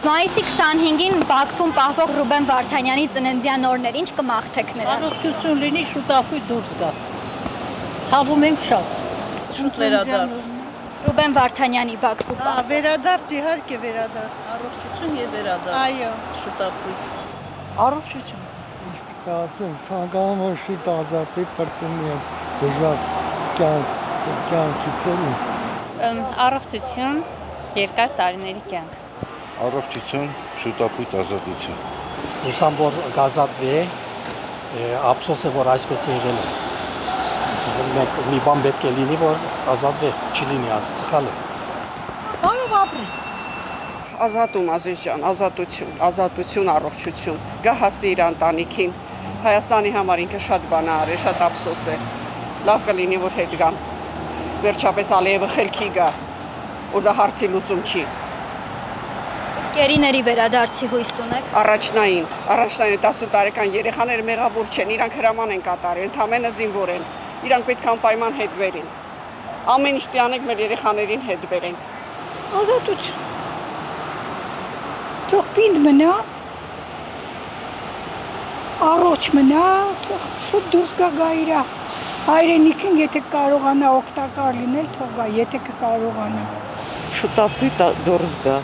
Մայիսի 25-ին Բաքվում պահվող Ռուբեն Վարդանյանի ծննդյան օրն էր, ինչ կմաղթեք նրան։ Առողջություն լինի, շուտապույտ դուրս գա։ Ցավում ենք շատ։ Շուտ վերադարձ։ Ռուբեն Վարդանյանի Բաքվում։ Վերադարձ, իհարկե վերադարձ։ Առողջություն եւ վերադարձ։ Այո, շուտապույտ։ Առողջություն։ Ինչպես ասում, ցանկանում եմ շուտ ազատի բրցնի դժվար կյանքից էլի։ Առողջություն, երկար տարիների կյանք։ Առողջություն, շուտապույտ ազատություն։ Հուսամ, որ կազատվի, ափսոս է, որ այսպես եղել է։ Մի բան պետք է լինի, որ ազատվի, չի լինի, սխալ է։ Բարով ապրի։ Ազատում, Ազիզ ջան, ազատություն, առողջություն։ Գա հասնի իր ընտանիքին։ Հայաստանի համար ինքը շատ բան է արել, շատ ափսոս է։ Լավ կլինի, որ հետ գան։ Վերջապես Ալիևը խելքի գա, որ դա հարցի լուծում չի։ Գերիների վերադարձի հույս ունեք։ Առաջնային 10 տարեկան երեխաները մեղավոր չեն, իրանք հրաման են կատարել, ընդամենը զինվոր են։ Իրանք պետք է անպայման հետ բերին։ Ամեն ինչ պյանենք մեր երեխաներին հետ բերենք։ Ազատություն։ Թող պինդ մնա, առողջ մնա, թող շուտ դուրս գա իր հայրենիքին, եթե կարողանա օգտակար լինել, թող գա, եթե կկարողանա։ Շուտապույտ դուրս գա։